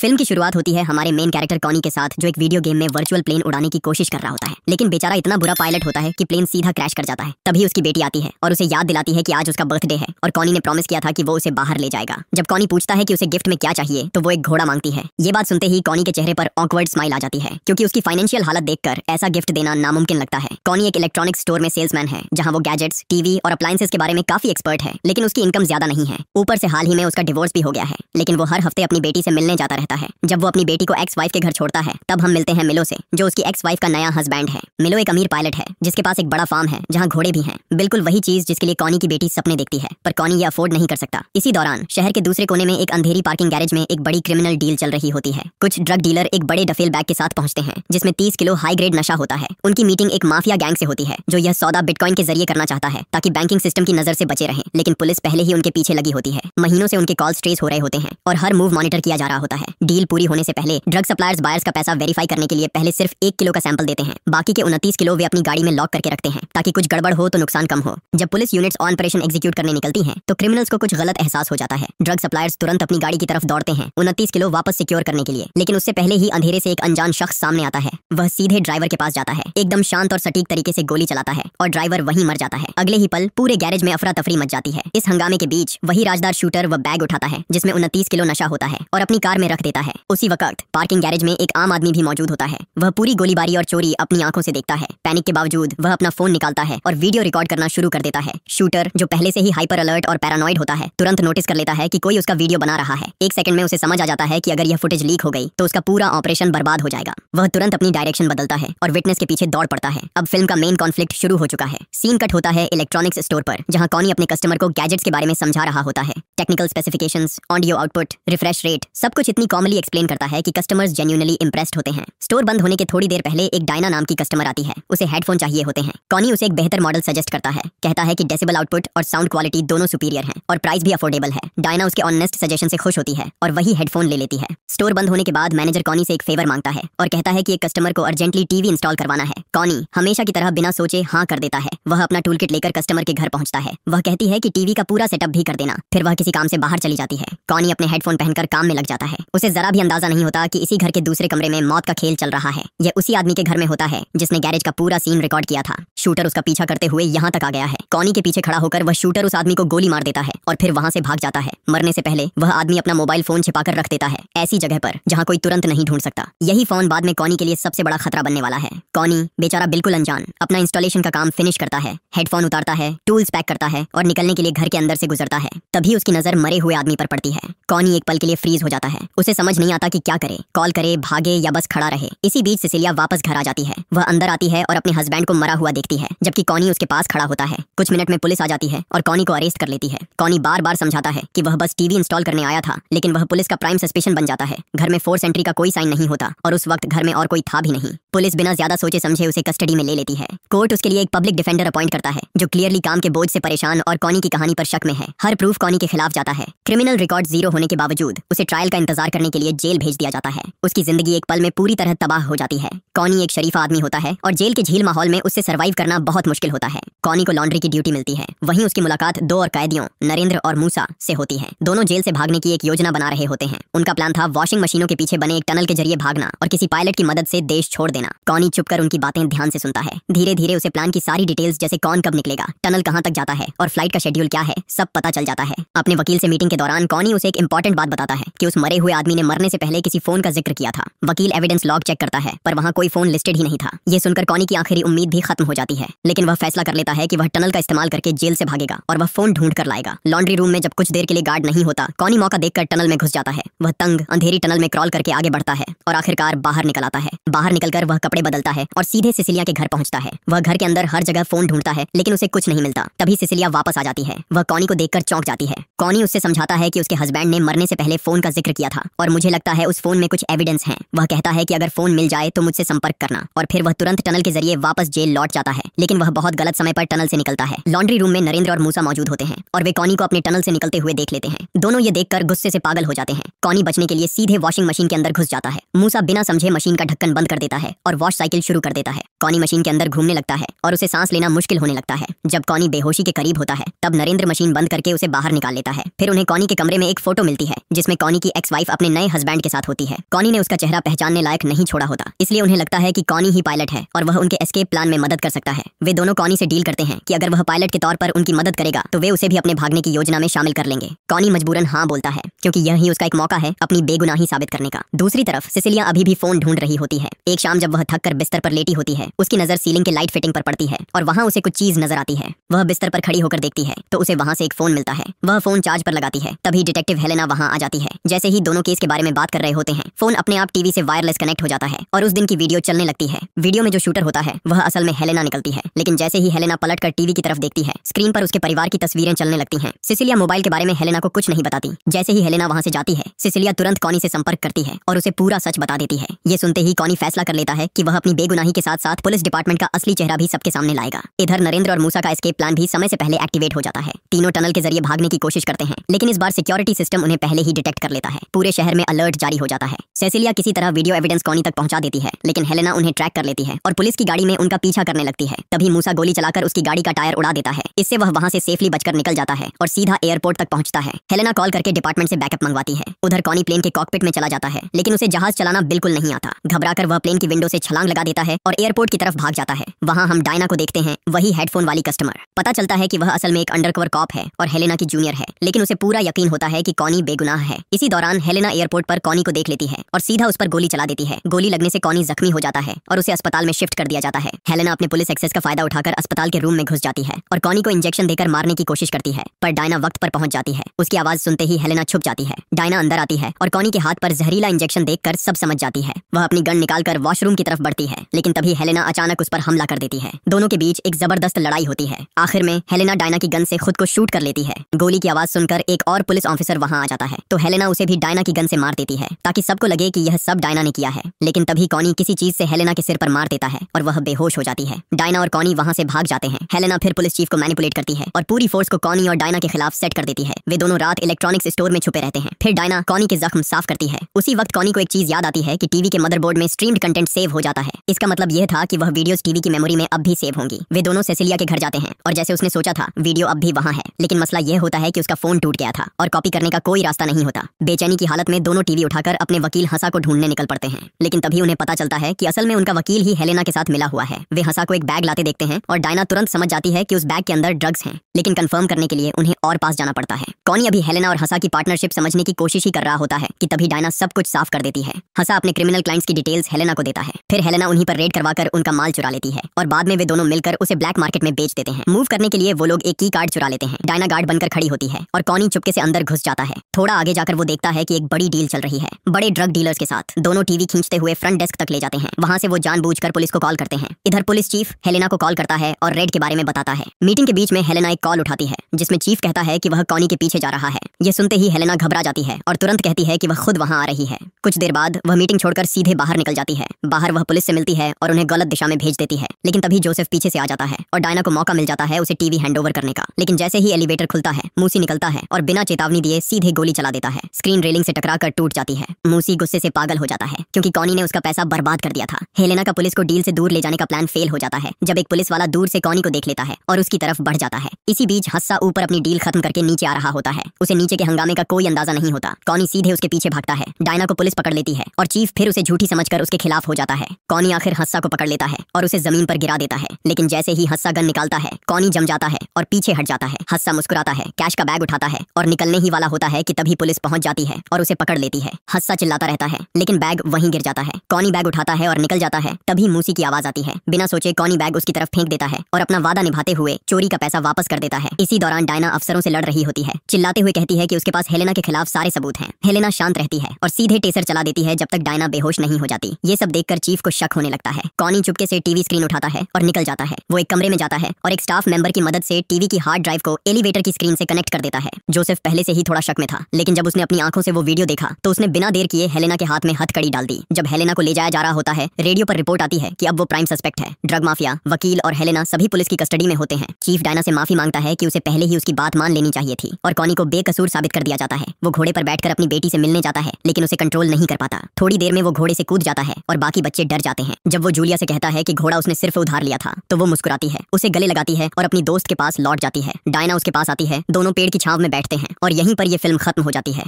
Film की शुरुआत होती है हमारे मेन कैरेक्टर कॉनी के साथ, जो एक वीडियो गेम में वर्चुअल प्लेन उड़ाने की कोशिश कर रहा होता है, लेकिन बेचारा इतना बुरा पायलट होता है कि प्लेन सीधा क्रैश कर जाता है। तभी उसकी बेटी आती है और उसे याद दिलाती है कि आज उसका बर्थडे है और कॉनी ने प्रॉमिस किया था कि वो उसे बाहर ले जाएगा। जब कॉनी पूछता है कि उसे गिफ्ट में क्या चाहिए तो वो एक घोड़ा मांगती है। ये बात सुनते ही कॉनी के चेहरे पर ऑकवर्ड स्माइल आ जाती है, क्योंकि उसकी फाइनेंशियल हालत देखकर ऐसा गिफ्ट देना नामुमकिन लगता है। कॉनी एक इलेक्ट्रॉनिक स्टोर में सेल्समैन है, जहां वो गैजेट्स, टीवी और अप्लायंसेस के बारे में काफी एक्सपर्ट है, लेकिन उसकी इनकम ज्यादा नहीं है। ऊपर से हाल ही में उसका डिवोर्स भी हो गया है, लेकिन वो हर हफ्ते अपनी बेटी से मिलने जाता रहता है। जब वो अपनी बेटी को एक्स वाइफ के घर छोड़ता है तब हम मिलते हैं मिलो से, जो उसकी एक्स वाइफ का नया हस्बैंड है। मिलो एक अमीर पायलट है जिसके पास एक बड़ा फार्म है जहाँ घोड़े भी हैं, बिल्कुल वही चीज जिसके लिए कॉनी की बेटी सपने देखती है, पर कॉनी ये अफोर्ड नहीं कर सकता। इसी दौरान शहर के दूसरे कोने में एक अंधेरी पार्किंग गैरेज में एक बड़ी क्रिमिनल डील चल रही होती है। कुछ ड्रग डीलर एक बड़े डफेल बैग के साथ पहुंचते हैं जिसमें 30 किलो हाई ग्रेड नशा होता है। उनकी मीटिंग एक माफिया गैंग से होती है जो यह सौदा बिटकॉइन के जरिए करना चाहता है ताकि बैंकिंग सिस्टम की नजर से बचे रहें, लेकिन पुलिस पहले ही उनके पीछे लगी होती है। महीनों से उनके कॉल्स ट्रेस हो रहे होते हैं और हर मूव मॉनिटर किया जा रहा होता है। डील पूरी होने से पहले ड्रग सप्लायर्स बायर्स का पैसा वेरीफाई करने के लिए पहले सिर्फ 1 किलो का सैंपल देते हैं, बाकी के 29 किलो वे अपनी गाड़ी में लॉक करके रखते हैं ताकि कुछ गड़बड़ हो तो नुकसान कम हो। जब पुलिस यूनिट्स ऑपरेशन एग्जीक्यूट करने निकलती हैं तो क्रिमिनल्स को कुछ गलत एहसास हो जाता है। ड्रग सप्लायर्स तुरंत अपनी गाड़ी की तरफ दौड़ते हैं 29 किलो वापस सिक्योर करने के लिए, लेकिन उससे पहले ही अंधेरे से एक अनजान शख्स सामने आता है। वह सीधे ड्राइवर के पास जाता है, एकदम शांत और सटीक तरीके से गोली चलाता है और ड्राइवर वहीं मर जाता है। अगले ही पल पूरे गैरेज में अफरा तफरी मच जाती है। इस हंगामे के बीच वही राजदार शूटर वह बैग उठाता है जिसमें 29 किलो नशा होता है और अपनी कार में रख देता है। उसी वक्त पार्किंग गैरेज में एक आम आदमी भी मौजूद होता है। वह पूरी गोलीबारी और चोरी अपनी आंखों से देखता है। पैनिक के बावजूद वह अपना फोन निकालता है और वीडियो रिकॉर्ड करना शुरू कर देता है। शूटर, जो पहले से ही हाइपर अलर्ट और पैरानॉइड होता है, तुरंत नोटिस कर लेता है कि कोई उसका वीडियो बना रहा है। एक सेकंड में उसे समझ आ जाता है कि अगर यह फुटेज लीक हो गई तो उसका पूरा ऑपरेशन बर्बाद हो जाएगा। वह तुरंत अपनी डायरेक्शन बदलता है और विटनेस के पीछे दौड़ पड़ता है। अब फिल्म का मेन कॉन्फ्लिक्ट शुरू हो चुका है। सीन कट होता है इलेक्ट्रॉनिक्स स्टोर पर, जहां कॉनी अपने कस्टमर को गैजेट्स के बारे में समझा रहा होता है। Technical specifications, audio output, refresh rate, सब कुछ इतनी कॉमनली एक्सप्लेन करता है कि कस्टमर्स जेन्युइनली इंप्रेस्ड होते हैं। स्टोर बंद होने के थोड़ी देर पहले एक डायना नाम की कस्टमर आती है। उसे हेडफोन चाहिए होते हैं। कॉनी उसे एक बेहतर मॉडल सजेस्ट करता है, कहता है कि डेसिबल आउटपुट और साउंड क्वालिटी दोनों सुपीरियर हैं और प्राइस भी अफोर्डेबल है। डायना उसके ऑनेस्ट सजेशन से खुश होती है और वही हेडफोन ले लेती है। स्टोर बंद होने के बाद मैनेजर कॉनी से एक फेवर मांगता है और कहता है कि एक कस्टमर को अर्जेंटली टीवी इंस्टॉल करवाना है। कॉनी हमेशा की तरह बिना सोचे हाँ कर देता है। वह अपना टूल किट लेकर कस्टमर के घर पहुंचता है। वह कहती है कि टीवी का पूरा सेटअप भी कर देना। फिर वह किसी काम से बाहर चली जाती है। कॉनी अपने हेडफोन पहनकर काम में लग जाता है। उसे जरा भी अंदाजा नहीं होता कि इसी घर के दूसरे कमरे में मौत का खेल चल रहा है। यह उसी आदमी के घर में होता है जिसने गैरेज का पूरा सीन रिकॉर्ड किया था। शूटर उसका पीछा करते हुए यहाँ तक आ गया है। कॉनी के पीछे खड़ा होकर वह शूटर उस आदमी को गोली मार देता है और फिर वहाँ से भाग जाता है। मरने से पहले वह आदमी अपना मोबाइल फोन छिपाकर रख देता है, ऐसी जगह पर जहाँ कोई तुरंत नहीं ढूंढ सकता। यही फोन बाद में कॉनी के लिए सबसे बड़ा खतरा बनने वाला है। कॉनी बेचारा बिल्कुल अनजान अपना इंस्टॉलेशन का काम फिनिश करता है, हेडफोन उतारता है, टूल्स पैक करता है और निकलने के लिए घर के अंदर से गुजरता है। तभी उसकी नजर मरे हुए आदमी पर पड़ती है। कॉनी एक पल के लिए फ्रीज हो जाता है। उसे समझ नहीं आता कि क्या करे, कॉल करे, भागे या बस खड़ा रहे। इसी बीच सिसिलिया वापस घर आ जाती है। वह अंदर आती है और अपने हस्बैंड को मरा हुआ देखती है, जबकि कॉनी उसके पास खड़ा होता है। कुछ मिनट में पुलिस आ जाती है और कॉनी को अरेस्ट कर लेती है। कॉनी बार बार समझाता है कि वह बस टीवी इंस्टॉल करने आया था, लेकिन वह पुलिस का प्राइम सस्पेशन बन जाता है। घर में फोर्स एंट्री का कोई साइन नहीं होता और उस वक्त घर में और कोई था भी नहीं। पुलिस बिना ज्यादा सोचे समझे उसे कस्टडी में ले लेती है। कोर्ट उसके लिए एक पब्लिक डिफेंडर अपॉइंट करता है जो क्लियरली काम के बोझ से परेशान और कॉनी की कहानी पर शक में है। हर प्रूफ कॉनी के खिलाफ जाता है। क्रिमिनल रिकॉर्ड जीरो होने के बावजूद उसे ट्रायल का इंतजार करने के लिए जेल भेज दिया जाता है। उसकी जिंदगी एक पल में पूरी तरह तबाह हो जाती है। कॉनी एक शरीफ आदमी होता है और जेल के झील माहौल में उससे सर्वाइव करना बहुत मुश्किल होता है। कॉनी को लॉन्ड्री की ड्यूटी मिलती है। वहीं उसकी मुलाकात 2 और कैदियों नरेंद्र और मूसा से होती है। दोनों जेल से भागने की एक योजना बना रहे होते हैं। उनका प्लान था वॉशिंग मशीनों के पीछे बने एक टनल के जरिए भागना और किसी पायलट की मदद से देश छोड़ देना। कॉनी चुपकर उनकी बातें ध्यान से सुनता है। धीरे धीरे उसे प्लान की सारी डिटेल्स, जैसे कौन कब निकलेगा, टनल कहाँ तक जाता है और फ्लाइट का शेड्यूल क्या है, सब पता चल जाता है। अपने वकील से मीटिंग के दौरान कॉनी उसे एक इंपॉर्टेंट बात बताता है कि उस मरे हुए आदमी ने मरने से पहले किसी फोन का जिक्र किया था। वकील एविडेंस लॉग चेक करता है पर वहाँ कोई फोन लिस्टेड ही नहीं था। ये सुनकर कॉनी की आखिरी उम्मीद भी खत्म हो जाती है, लेकिन वह फैसला कर लेता है कि वह टनल का इस्तेमाल करके जेल से भागेगा और वह फोन ढूंढ कर लाएगा। लॉन्ड्री रूम में जब कुछ देर के लिए गार्ड नहीं होता, कॉनी मौका देखकर टनल में घुस जाता है। वह तंग अंधेरी टनल में क्रॉल करके आगे बढ़ता है और आखिरकार बाहर निकल आता है। बाहर निकलकर वह कपड़े बदलता है और सीधे सिसिलिया के घर पहुंचता है। वह घर के अंदर हर जगह फोन ढूंढता है लेकिन उसे कुछ नहीं मिलता। तभी सिसिलिया वापस आ जाती है। वह कॉनी को देखकर चौंक जाती है। कॉनी उससे समझाता है कि उसके हस्बैंड ने मरने से पहले फोन का जिक्र किया था और मुझे लगता है उस फोन में कुछ एविडेंस है। वह कहता है कि अगर फोन मिल जाए तो मुझसे संपर्क करना और फिर वह तुरंत टनल के जरिए वापस जेल लौट जाता है, लेकिन वह बहुत गलत समय पर टनल से निकलता है। लॉन्ड्री रूम में नरेंद्र और मूसा मौजूद होते हैं और वे कॉनी को अपने टनल से निकलते हुए देख लेते हैं। दोनों ये देखकर गुस्से से पागल हो जाते हैं। कॉनी बचने के लिए सीधे वॉशिंग मशीन के अंदर घुस जाता है। मूसा बिना समझे मशीन का ढक्कन बंद कर देता है और वॉश साइकिल शुरू कर देता है। कॉनी मशीन मशीन के अंदर घूमने लगता है और उसे सांस लेना मुश्किल होने लगता है। जब कॉनी बेहोशी के करीब होता है तब नरेंद्र मशीन बंद करके उसे बाहर निकाल लेता है। फिर उन्हें कॉनी के कमरे में एक फोटो मिलती है जिसमें कॉनी की एक्स वाइफ अपने नए हस्बैंड के साथ होती है। कॉनी ने उसका चेहरा पहचानने लायक नहीं छोड़ा होता, इसलिए उन्हें लगता है कि कॉनी ही पायलट है और वह उनके एस्केप प्लान में मदद कर सकता है। वे दोनों कॉनी से डील करते हैं कि अगर वह पायलट के तौर पर उनकी मदद करेगा तो वे उसे भी अपने भागने की योजना में शामिल कर लेंगे। कॉनी मजबूरन हाँ बोलता है क्योंकि यह ही उसका एक मौका है अपनी बेगुनाही साबित करने का। दूसरी तरफ सिसिलिया अभी भी फोन ढूंढ रही होती है। एक शाम जब वह थक कर बिस्तर पर लेटी होती है, उसकी नजर सीलिंग के लाइट फिटिंग पर पड़ती है और वहाँ उसे कुछ चीज नजर आती है। वह बिस्तर पर खड़ी होकर देखती है तो उसे वहाँ से एक फोन मिलता है। वह फोन चार्ज पर लगाती है, तभी डिटेक्टिव हेलेना वहाँ आ जाती है। जैसे ही दोनों केस के बारे में बात कर रहे होते हैं, फोन अपने आप टीवी से वायरलेस कनेक्ट हो जाता है और उस दिन की वीडियो चलने लगती है। वीडियो में जो शूटर होता है वह असल में हेलेना निकलती है, लेकिन जैसे ही हेलेना पलट कर टीवी की तरफ देखती है, स्क्रीन पर उसके परिवार की तस्वीरें चलने लगती हैं। सिसिलिया मोबाइल के बारे में हेलेना को कुछ नहीं बताती। जैसे ही हेलेना वहाँ से जाती है, सिसिलिया तुरंत कॉनी से संपर्क करती है और उसे पूरा सच बता देती है। ये सुनते ही कॉनी फैसला कर लेता है कि वह अपनी बेगुनाही के साथ साथ पुलिस डिपार्टमेंट का असली चेहरा भी सबके सामने लाएगा। इधर नरेंद्र और मूसा का एस्केप प्लान भी समय से पहले एक्टिवेट हो जाता है। तीनों टनल के जरिए भागने की कोशिश करते हैं, लेकिन इस बार सिक्योरिटी सिस्टम उन्हें पहले ही डिटेक्ट कर लेता है। पूरे शहर में अलर्ट जारी हो जाता है। सेसिलिया किसी तरह वीडियो एविडेंस कॉनी तक पहुंचा देती है, लेकिन हेलेना उन्हें ट्रैक कर लेती है और पुलिस की गाड़ी में उनका पीछा करने लगती है। तभी मूसा गोली चलाकर उसकी गाड़ी का टायर उड़ा देता है। इससे वह वहां से सेफली बचकर निकल जाता है और सीधा एयरपोर्ट तक पहुंचता है। हेलेना कॉल करके डिपार्टमेंट से बैकअप मंगवाती है। उधर कॉनी प्लेन के कॉकपिट में चला जाता है, लेकिन उसे जहाज चलाना बिल्कुल नहीं आता। घबराकर वह प्लेन की विंडो से छलांग लगा देता है और एयरपोर्ट की तरफ भाग जाता है। वहाँ हम डायना को देखते हैं, वही हेडफोन वाली कस्टमर। पता चलता है कि वह असल में एक अंडरकवर कॉप है और हेलेना की जूनियर है, लेकिन उसे पूरा यकीन होता है कि कॉनी बेगुनाह है। इसी दौरान हेलेना एयरपोर्ट पर कॉनी को देख लेती है और सीधा उस पर गोली चला देती है। गोली लगने से कॉनी जख्मी हो जाता है और उसे अस्पताल में शिफ्ट कर दिया जाता है। हेलेना अपने पुलिस एक्सेस का फायदा उठाकर अस्पताल के रूम में घुस जाती है और कॉनी को इंजेक्शन देकर मारने की कोशिश करती है, पर डायना वक्त पर पहुंच जाती है। उसकी आवाज सुनते ही हेलेना छुप जाती है। डायना अंदर आती है और कॉनी के हाथ पर जहरीला इंजेक्शन देखकर सब समझ जाती है। वह अपनी गन निकालकर वॉशरूम की तरफ बढ़ती है, लेकिन तभी हेलेना अचानक उस पर हमला कर देती है। दोनों के बीच एक जबरदस्त लड़ाई होती है। आखिर में हेलेना डायना की गन से खुद को शूट कर लेती है। गोली की आवाज सुनकर एक और पुलिस ऑफिसर वहां आ जाता है, तो हेलेना उसे भी डायना की गन से मार देती है ताकि सबको लगे कि यह सब डायना ने किया है। लेकिन तभी कॉनी किसी चीज से हेलेना के सिर पर मार देता है और वह बेहोश हो जाती है। डायना और कॉनी वहां से भाग जाते हैं। हेलेना फिर पुलिस चीफ को मैनिपुलेट करती है और पूरी फोर्स को कॉनी और डायना के खिलाफ सेट कर देती है। वे दोनों रात इलेक्ट्रॉनिक्स स्टोर में छुपे रहते हैं। फिर डायना कॉनी के जख्म साफ करती है। उसी वक्त कॉनी को एक चीज याद आती है कि टीवी के मदरबोर्ड में स्ट्रीम्ड कंटेंट सेव हो जाता है। इसका मतलब यह था कि वह वीडियोस टीवी की मेमोरी में अब भी सेव होंगी। वे दोनों सेसिलिया के घर जाते हैं और जैसे उसने सोचा था वीडियो अब भी वहाँ है, लेकिन मसला यह होता है कि उसका फोन टूट गया था और कॉपी करने का कोई रास्ता नहीं होता। बेचैनी की हालत में दोनों टीवी उठाकर अपने वकील हंसा को ढूंढने निकल पड़ते हैं, लेकिन तभी उन्हें पता चलता है कि असल में उनका वकील ही हेलेना के साथ मिला हुआ है। वे हंसा को एक बैग लाते देखते हैं और डायना तुरंत समझ जाती है कि उस बैग के अंदर ड्रग्स हैं, लेकिन कंफर्म करने के लिए उन्हें और पास जाना पड़ता है। कॉनी अभी हेलेना और हंसा की पार्टनरशिप समझने की कोशिश ही कर रहा होता है कि तभी डायना सब कुछ साफ कर देती है। हंसा अपने क्रिमिनल क्लाइंट्स की डिटेल्स हेलेना को देता है। फिर हेलेना उन्हीं पर रेड करवाकर उनका माल चुरा लेती है और बाद में वे दोनों मिलकर उसे ब्लैक मार्केट में बेच देते हैं। मूव करने के लिए वो लोग एक की कार्ड चुरा लेते हैं। डायना गार्ड बनकर खड़ी होती है और कॉनी चुपके से अंदर घुस जाता है। थोड़ा आगे जाकर वो देखता है कि एक बड़ी डील चल रही है बड़े ड्रग डीलर्स के साथ। दोनों टीवी खींचते हुए फ्रंट डेस्क तक ले जाते हैं। वहां से वो जानबूझकर पुलिस को कॉल करते हैं। इधर पुलिस चीफ हेलेना को कॉल करता है और रेड के बारे में बताता है। मीटिंग के बीच में हेलेना एक कॉल उठाती है जिसमें चीफ कहता है कि वह कॉनी के पीछे जा रहा है। ये सुनते ही हेलेना घबरा जाती है और तुरंत कहती है कि वह खुद वहां आ रही है। कुछ देर बाद वह मीटिंग छोड़कर सीधे बाहर निकल जाती है। बाहर वह पुलिस से मिलती है और उन्हें गलत दिशा में भेज देती है, लेकिन तभी जोसेफ पीछे से आ जाता है और डायना को मौका मिल जाता है उसे टीवी हैंडओवर करने का। लेकिन जैसे ही एलिवेटर खुलता है, मूसी निकलता है और बिना चेतावनी दिए सीधे गोली चला देता है। स्क्रीन रेलिंग से टकराकर टूट जाती है। मूसी गुस्से से पागल हो जाता है क्योंकि कॉनी ने उसका पैसा बर्बाद कर दिया था। हेलेना का पुलिस को डील से दूर ले जाने का प्लान फेल हो जाता है जब एक पुलिस वाला दूर से कॉनी को देख लेता है और उसकी तरफ बढ़ जाता है। इसी बीच हस्सा ऊपर अपनी डील खत्म करके नीचे आ रहा होता है। उसे नीचे के हंगामे का कोई अंदाजा नहीं होता। कॉनी सीधे उसके पीछे भागता है। डायना को पुलिस पकड़ लेती है और चीफ फिर उसे झूठी समझकर उसके खिलाफ हो जाता है। कॉनी आखिर हस्सा को पकड़ लेता है और उसे जमीन पर गिरा देता है, लेकिन जैसे ही हस्सा गन निकालता है कॉनी जम जाता है और पीछे हट जाता है। हस्सा मुस्कुराता है, कैश का बैग उठाता है और निकलने ही वाला होता है कि तभी पुलिस पहुंच जाती है और उसे पकड़ लेती है। हस्सा चिल्लाता रहता है, लेकिन बैग वहीं गिर जाता है। कॉनी बैग उठाता है और निकल जाता है। तभी मूसी की आवाज आती है। बिना सोचे कॉनी बैग उसकी तरफ फेंक देता है और अपना वादा निभाते हुए चोरी का पैसा वापस कर देता है। इसी दौरान डायना अफसरों से लड़ रही होती है। चिल्लाते हुए कहती है कि उसके पास हेलेना के खिलाफ सारे सबूत हैं। हेलेना शांत रहती है और सीधे टेसर चला देती है जब तक डायना बेहोश नहीं हो जाती। ये सब देखकर चीफ को शक होने लगता है। कॉनी चुपके से टीवी स्क्रीन उठाता है और निकल जाता है। वो एक कमरे में जाता है और एक स्टाफ मेंबर की मदद से टीवी की हार्ड ड्राइव को एलिवेटर की स्क्रीन से कनेक्ट कर देता है। जोसेफ पहले से ही थोड़ा शक में था, लेकिन जब उसने अपनी आंखों से वो वीडियो देखा तो उसने बिना देर किए हेलेना के हाथ में हथकड़ी डाल दी। जब हेलेना को ले जाया जा रहा होता है, रेडियो पर रिपोर्ट आती है कि अब वो प्राइम सस्पेक्ट है। ड्रग माफिया, वकील और हेलेना सभी पुलिस की कस्टडी में होते हैं। चीफ डायना से माफी मांगता है कि उसे पहले ही उसकी बात मान लेनी चाहिए थी और कॉनी को बेकसूर साबित कर दिया जाता है। वो घोड़े पर बैठकर अपनी बेटी से मिलने जाता है, लेकिन उसे कंट्रोल नहीं कर पाता। थोड़ी देर में वो घोड़े से कूद जाता है और बाकी बच्चे डर जाते हैं। जब वो जूलिया से कहता है कि घोड़ा उसने सिर्फ उधार लिया था, तो वो मुस्कुराती है, उसे गले लगाती है और अपनी दोस्त के पास लौट जाती है। डायना उसके पास आती है, दोनों पेड़ की छांव में बैठते हैं और यहीं पर ये फिल्म खत्म हो जाती है।